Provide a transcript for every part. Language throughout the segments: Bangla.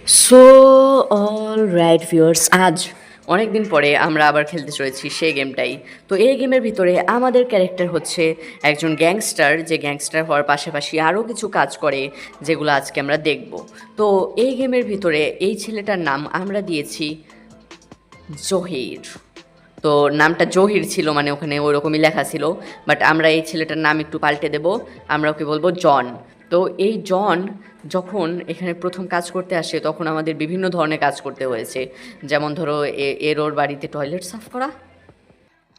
সো অল রাইট ভিউয়ার্স, আজ অনেক দিন পরে আমরা আবার খেলতে চলেছি সেই গেমটাই। তো এই গেমের ভিতরে আমাদের ক্যারেক্টার হচ্ছে একজন গ্যাংস্টার, যে গ্যাংস্টার হওয়ার পাশাপাশি আরও কিছু কাজ করে যেগুলো আজকে আমরা দেখব। তো এই গেমের ভিতরে এই ছেলেটার নাম আমরা দিয়েছি জহির। তো নামটা জহির ছিল, মানে ওখানে ওরকমই লেখা ছিল, বাট আমরা এই ছেলেটার নাম একটু পাল্টে দেব, আমরা ওকে বলবো জন। তো এই জন যখন এখানে প্রথম কাজ করতে আসে তখন আমাদের বিভিন্ন ধরনের কাজ করতে হয়েছে, যেমন ধরো এর ওর বাড়িতে টয়লেট সাফ করা।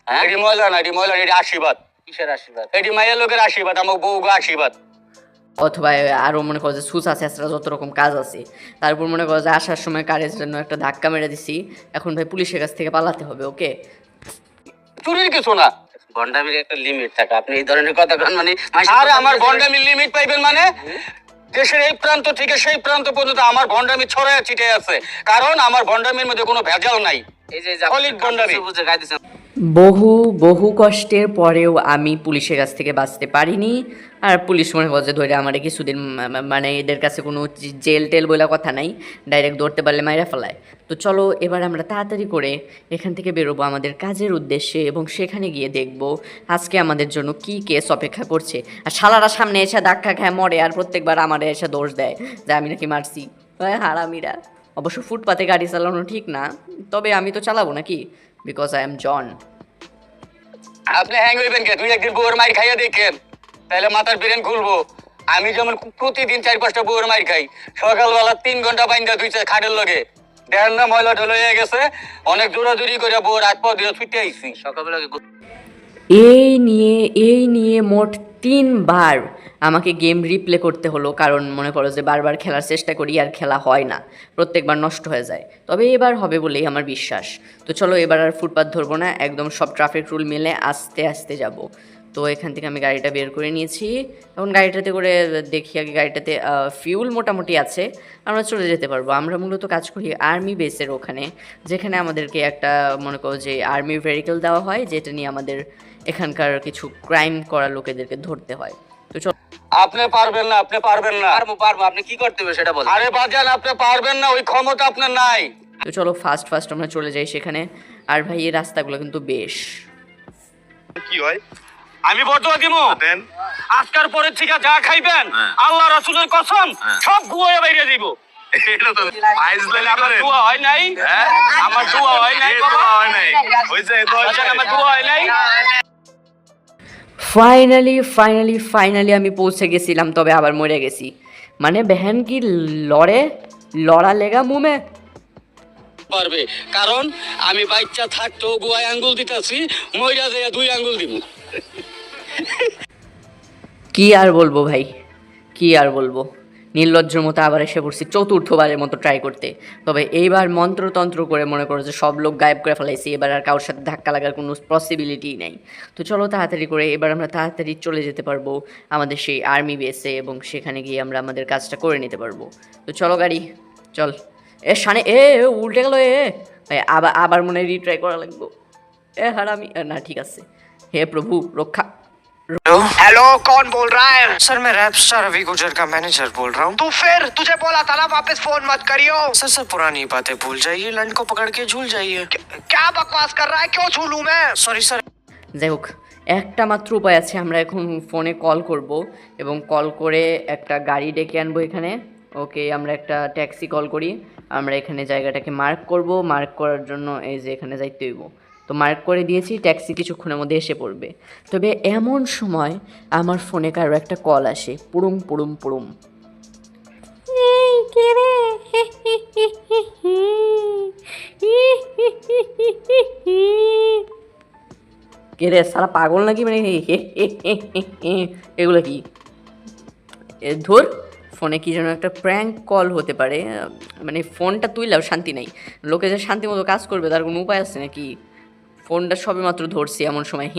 এটি ময়লা না, এটি ময়লা, এটি আশীর্বাদ। কিসের আশীর্বাদ? এটি মায়ের লোকের আশীর্বাদ, আমার বউ আশীর্বাদ। অথবা আরও মনে করো যে সুসা ছেঁচড়া যত রকম কাজ আছে, তারপর মনে করো যে আসার সময় কারের জন্য একটা ধাক্কা মেরে দিছি, এখন ভাই পুলিশের কাছ থেকে পালাতে হবে। ওকে, চুরির কিছু না, ভন্ডামির একটা লিমিট থাকে। আপনি এই ধরনের কথা কন মানে আর আমার ভন্ডামির লিমিট পাইবেন মানে দেশের এই প্রান্ত থেকে সেই প্রান্ত পর্যন্ত আমার ভন্ডামি ছড়ায় ছিটে আছে, কারণ আমার ভন্ডামির মধ্যে কোনো ভেজাল নাই। এই যে solid ভন্ডামি। বুঝে গাইতেছেন। বহু বহু কষ্টের পরেও আমি পুলিশের কাছ থেকে বাঁচতে পারিনি। আর পুলিশ মনে করছে ধরে আমার কিছুদিন মানে এদের কাছে কোনো জেল টেল বলে কথা নাই, ডাইরেক্ট ধরতে পারলে মাইরা ফেলায়। তো চলো এবার আমরা তাড়াতাড়ি করে এখান থেকে বেরোবো আমাদের কাজের উদ্দেশ্যে, এবং সেখানে গিয়ে দেখব আজকে আমাদের জন্য কি কেস অপেক্ষা করছে। আর শালারা সামনে এসে ধাক্কা খায় মরে, আর প্রত্যেকবার আমার এসে দোষ দেয় যে আমি নাকি মারছি। হারামিরা। অবশ্য ফুটপাতে গাড়ি চালানো ঠিক না, তবে আমি তো চালাবো নাকি, বিকজ আই এম জন। আপনি হ্যাং হইবেন কে? দুই একদিন বউয়ের মাইর খাইয়া দেখেন, তাহলে মাথার ব্রেন খুলবো। আমি যেমন প্রতিদিন 4-5টা বউয়ের মাইর খাই, সকালবেলা 3 ঘন্টা বাইন্দা দুই খাটের লগে দেখেন না ময়লা ঢলে হয়ে গেছে, অনেক দৌড়াদৌড়ি করে বউর হাত পা দিয়ে ছুটে আইছি। সকালবেলা এই নিয়ে মোট 3বার আমাকে গেম রিপ্লে করতে হলো, কারণ মনে করো যে বারবার খেলার চেষ্টা করি আর খেলা হয় না, প্রত্যেকবার নষ্ট হয়ে যায়। তবে এবার হবে বলেই আমার বিশ্বাস। তো চলো এবার আর ফুটপাথ ধরবো না, একদম সব ট্রাফিক রুল মেলে আস্তে আস্তে যাব। তো এখান থেকে আমি গাড়িটা বের করে নিয়েছি, এখন গাড়িটাতে করে দেখি আগে গাড়িটাতে ফিউল মোটামুটি আছে, আমরা চলে যেতে পারবো। আমরা মূলত কাজ করি আর্মি বেসের ওখানে, যেখানে আমাদেরকে একটা মনে করো যে আর্মি ভেহিকেল দেওয়া হয়, যেটা নিয়ে আমাদের এখানকার কিছু ক্রাইম করা লোকেদেরকে ধরতে হয়। তো চল। আপনি পারবেন না, আপনি পারবেন না। পারবো আপনি কি করতে হবে সেটা বলেন। আরে বাজান, আপনি পারবেন না, ওই ক্ষমতা আপনার নাই। তো চলো ফাস্ট আমরা চলে যাই সেখানে। আর ভাই এই রাস্তাগুলো কিন্তু বেশ। কি হয়? আমি বর্তমান দিমু দেন আজকার পরে থেকে যা খাইবেন আল্লাহ রাসূলের কসম সব গুয়ায় বাইরে দিব। এটা তো আইসলাইন আমার করেন। দোয়া হয় নাই, হ্যাঁ? আমার দোয়া হয় নাই এ বাবা, দোয়া হয় নাই। হইছে, এ দোয়া বাজান, হইছে। আমার দোয়া হয় নাই। ফাইনালি আমি পৌঁছে গেছিলাম, তবে আবার মরে গেছি। মানে বেহেন কি লড়া লেগা মুমে। পারবে, কারণ আমি বাচ্চা থাকতেও গুয়ায় আঙ্গুল দিতাছি, মইরা যায় 2 আঙ্গুল দিব। কি আর বলবো ভাই, কি আর বলবো, নির্লজ্জর মতো আবার এসে পড়ছি চতুর্থবারের মতো ট্রাই করতে। তবে এইবার মন্ত্রতন্ত্র করে মনে করো যে সব লোক গায়েব করে ফেলাইছি, এবার আর কারোর সাথে ধাক্কা লাগার কোনো পসিবিলিটি নেই। তো চলো তাড়াতাড়ি করে এবার আমরা তাড়াতাড়ি চলে যেতে পারবো আমাদের সেই আর্মি বেসে, এবং সেখানে গিয়ে আমরা আমাদের কাজটা করে নিতে পারবো। তো চলো গাড়ি চল। শানে উল্টে গেল ভাই, আবার মনে হয় রিট্রাই করা লাগবো। হারামি না, ঠিক আছে। হে প্রভু রক্ষা। हेलो कौन बोल रहा है? सर मैं रैप स्टार रवि गुर्जर का मैनेजर बोल रहा हूँ। तू फिर तुझे बोला था ना वापस फोन मत करियो। सर पुरानी बातें भूल जाइए, लंड को पकड़ के झूल जाइए। क्या बकवास कर रहा है? क्यों झूलूं मैं? Sorry sir. যাই হোক, একটা মাত্র উপায় আছে, আমরা এখন ফোনে কল করব এবং কল করে একটা গাড়ি ডেকে আনবো এখানে। ওকে, আমরা একটা ট্যাক্সি কল করি। আমরা এখানে জায়গাটাকে মার্ক করব, মার্ক করার জন্য এই যে এখানে যাইতে হইব। তো মার্ক করে দিয়েছি, ট্যাক্সি কিছুক্ষণের মধ্যে এসে পড়বে। তবে এমন সময় আমার ফোনে কারো একটা কল আসে, পুড়ুম পুড়ুম পুড়ুম। এই কে রে? কে রে, সারা পাগল নাকি? মানে এগুলো কি? ধর, ফোনে কি যেন একটা প্র্যাঙ্ক কল হতে পারে, মানে ফোনটা তুইলাও শান্তি নাই। লোকে যে শান্তি মতো কাজ করবে তার কোনো উপায় আছে নাকি? ফোনটা সবে মাত্র ধরছি এমন সময়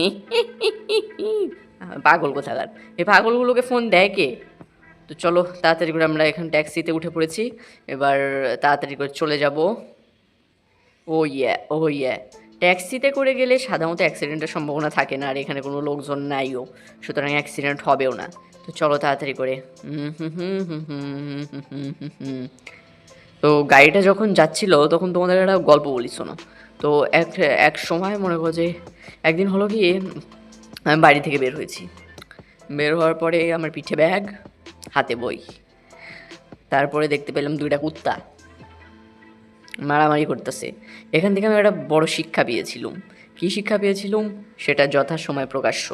পাগল কোথাকার, এই পাগলগুলোকে ফোন দেয় কে? তো চলো তাড়াতাড়ি করে আমরা এখন ট্যাক্সিতে উঠে পড়েছি, এবার তাড়াতাড়ি করে চলে যাব। ও ইয়ে, ট্যাক্সিতে করে গেলে সাধারণত অ্যাক্সিডেন্টের সম্ভাবনা থাকে না, আর এখানে কোনো লোকজন নাইও, সুতরাং অ্যাক্সিডেন্ট হবেও না। তো চলো তাড়াতাড়ি করে। তো গাড়িটা যখন যাচ্ছিল তখন তোমাদের একটা গল্প বলি, শোনো। তো এক সময় মনে করো যে একদিন হলো কি, আমি বাড়ি থেকে বের হয়েছি। বের হওয়ার পরে আমার পিঠে ব্যাগ, হাতে বই। তারপরে দেখতে পেলাম দুইটা কুত্তা মারামারি করতেছে। এখান থেকে আমি একটা বড় শিক্ষা পেয়েছিলাম। কী শিক্ষা পেয়েছিলাম সেটা যথাসময় প্রকাশ্য।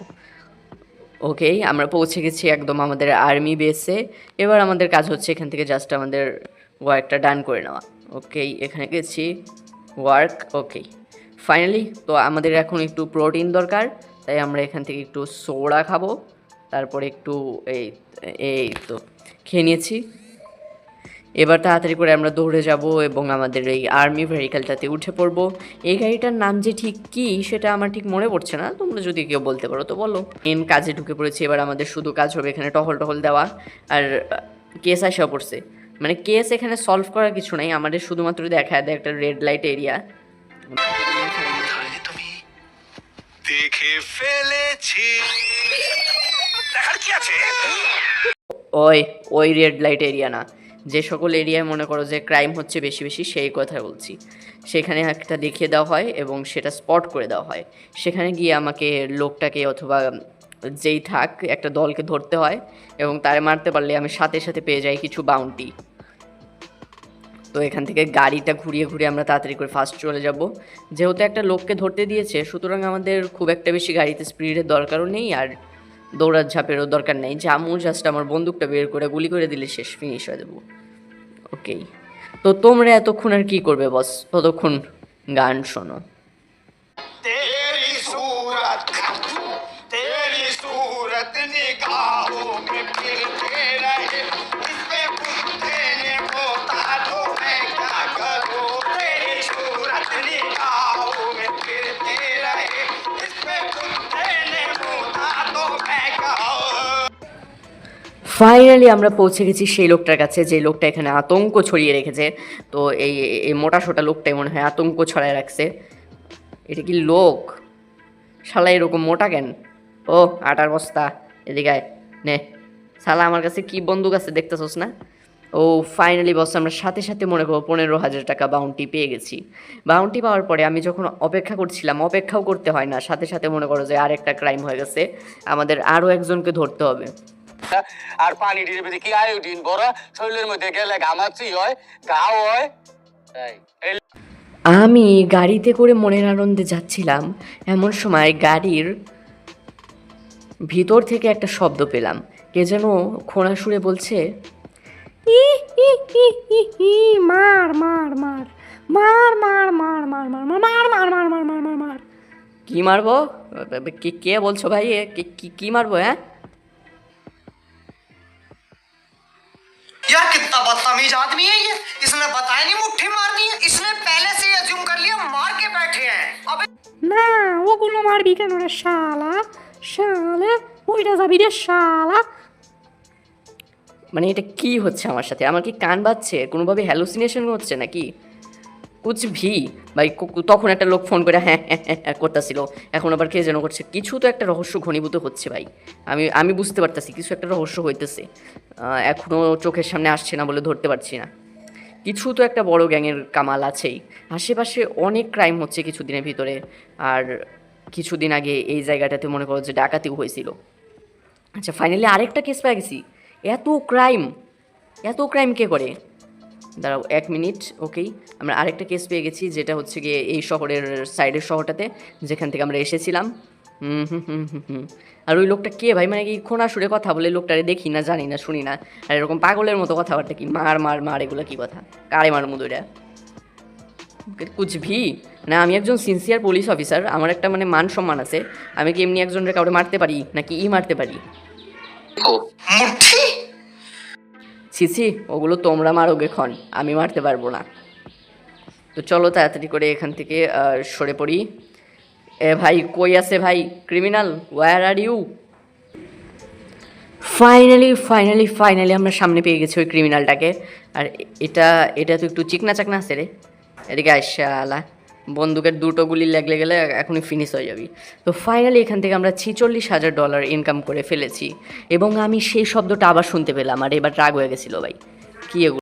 ওকে, আমরা পৌঁছে গেছি একদম আমাদের আর্মি বেসে। এবার আমাদের কাজ হচ্ছে এখান থেকে জাস্ট আমাদের ওয়ার্কটা ডান করে নেওয়া। ওকে, এখানে গেছি, ওয়ার্ক। ওকে, ফাইনালি তো আমাদের এখন একটু প্রোটিন দরকার, তাই আমরা এখান থেকে একটু সোডা খাবো। তারপরে একটু এই এই তো খেয়ে নিয়েছি। এবার তাড়াতাড়ি করে আমরা দৌড়ে যাব এবং আমাদের এই আর্মি ভেহিক্যালটাতে উঠে পড়বো। এই গাড়িটার নাম যে ঠিক কী সেটা আমার ঠিক মনে পড়ছে না, তোমরা যদি কেউ বলতে পারো তো বলো। মেন কাজে ঢুকে পড়েছি। এবার আমাদের শুধু কাজ হবে এখানে টহল দেওয়া। আর কেস আসা পড়ছে, মানে কেস এখানে সলভ করার কিছু নাই, আমাদের শুধুমাত্র দেখা দেয় একটা রেড লাইট এরিয়া। দেখে ফেলেছি, দেখার কি আছে? ওই রেড লাইট এরিয়া না, যে সকল এরিয়ায় মনে করো যে ক্রাইম হচ্ছে বেশি বেশি, সেই কথা বলছি। সেখানে একটা দেখিয়ে দেওয়া হয় এবং সেটা স্পট করে দেওয়া হয়। সেখানে গিয়ে আমাকে লোকটাকে অথবা যেই থাক একটা দলকে ধরতে হয় এবং তারে মারতে পারলে আমি সাথে সাথে পেয়ে যাই কিছু বাউন্টি। তো এখান থেকে গাড়িটা ঘুরিয়ে আমরা তাড়াতাড়ি করে ফাস্ট চলে যাব। যেহেতু একটা লোককে ধরতে দিয়েছে, সুতরাং আমাদের খুব একটা বেশি গাড়িতে স্পিডের দরকারও নেই আর দৌড়ার ঝাঁপেরও দরকার নেই। জামু জাস্ট আমার বন্দুকটা বের করে গুলি করে দিলে শেষ, ফিনিশ হয়ে দেবো। ওকে, তো তোমরা এতক্ষণ আর কি করবে বস? ততক্ষণ গান শোনো। तेरी सूरत निगाहों में फिरते रहे, इसमें कुत्ते ने बोता तो मैं क्या करूं? तेरी सूरत निगाहों में फिरते रहे, इसमें कुत्ते ने बोता तो मैं क्या। ফাইনালি আমরা পৌঁছে গেছি সেই লোকটার কাছে, যে লোকটা এখানে আতঙ্ক ছড়িয়ে রেখেছে। তো এই মোটা সোটা লোকটাই মনে হয় আতঙ্ক ছড়ায় রাখছে। এটা কি লোক? শালা এরকম মোটা কেন? ও আটার বস্তা, এদিকে আয়, নে। শালা আমার কাছে কি বন্দুক আছে দেখতেছোস না? ও ফাইনালি বস, আমরা সাথে সাথে মনে করো 15,000 টাকা বাউন্টি পেয়ে গেছি। বাউন্টি পাওয়ার পরে আমি যখন অপেক্ষা করছিলাম, অপেক্ষাও করতে হয় না, সাথে সাথে মনে করো যে আরেকটা ক্রাইম হয়ে গেছে, আমাদের আরও একজনকে ধরতে হবে। আর পানি দিয়ে বেঁধে কি আয়োডিন ভরা, শরীরের মধ্যে গেলে ঘামাচ্ছি হয়, ঘাও হয়। তাই আমি গাড়িতে করে মনের আনন্দে যাচ্ছিলাম, এমন সময় গাড়ির ভিতর থেকে একটা শব্দ পেলাম। কে যেন খোঁড়া সুরে বলছে, ই ই ই ই ই মার মার মার মার মার মার মার মার মার মার মার মার মার মার মার মার। কি মারবো? কে বলছো ভাই? কি মারবো? হ্যাঁ, यार कितना बदतमीज आदमी है ये। इसने बताया नहीं मुट्ठी मारनी है, इसने पहले से ही अज्यूम कर लिया मार के बैठे हैं। अबे না ওগুলো মারবি কেন রে শালা? শালা ওইটা যাবি রে শালা। মানে এটা কি হচ্ছে আমার সাথে? আমার কি কান বাজছে? কোনোভাবে হ্যালুসিনেশন হচ্ছে নাকি? কুছ ভি ভাই। তখন একটা লোক ফোন করে হ্যাঁ হ্যাঁ হ্যাঁ করতেছিল, এখন আবার কে যেন করছে। কিছু তো একটা রহস্য ঘনীভূত হচ্ছে ভাই। আমি বুঝতে পারতেছি কিছু একটা রহস্য হইতেছে, এখনও চোখের সামনে আসছে না বলে ধরতে পারছি না। কিছু তো একটা বড় গ্যাংয়ের কামাল আছেই। আশেপাশে অনেক ক্রাইম হচ্ছে কিছুদিনের ভিতরে। আর কিছুদিন আগে এই জায়গাটাতে মনে করো যে ডাকাতিও হয়েছিল। আচ্ছা, ফাইনালি আরেকটা কেস পেয়ে গেছি। এত ক্রাইম কে করে? দাঁড়াও 1 মিনিট। ওকেই, আমরা আরেকটা কেস পেয়ে গেছি, যেটা হচ্ছে গিয়ে এই শহরের সাইডের শহরটাতে যেখান থেকে আমরা এসেছিলাম। আর ওই লোকটা কে ভাই? মানে কি খোনা সুরে কথা বলে? লোকটারে দেখি না, জানি না, শুনি না, আর এরকম পাগলের মতো কথাবার্তা কি মার মার মার, এগুলো কি কথা? কারে মার মুদুরা কুছ ভি না। আমি একজন সিনসিয়ার পুলিশ অফিসার, আমার একটা মানে মান সম্মান আছে। আমি কি এমনি একজনের কাউরে মারতে পারি নাকি মারতে পারি? मुट्ठी ছিছি, ওগুলো তোমরা মারোগে খন, আমি মারতে পারবো না। তো চলো তাড়াতাড়ি করে এখান থেকে সরে পড়ি। এ ভাই কই আছে ভাই criminal? Where are you? Finally আমরা সামনে পেয়ে গেছি ওই ক্রিমিনালটাকে। আর এটা তো একটু চিকনা চাকনা আছে রে। এদিকে আইসালা, বন্দুকের দুটো গুলি লাগলে গেলে এখনই ফিনিশ হয়ে যাবি। তো ফাইনালি এখান থেকে আমরা $46,000 ইনকাম করে ফেলেছি এবং আমি সেই শব্দটা আবার শুনতে পেলাম আর এবার রাগ হয়ে গেছিলো ভাই। কি এগুলো?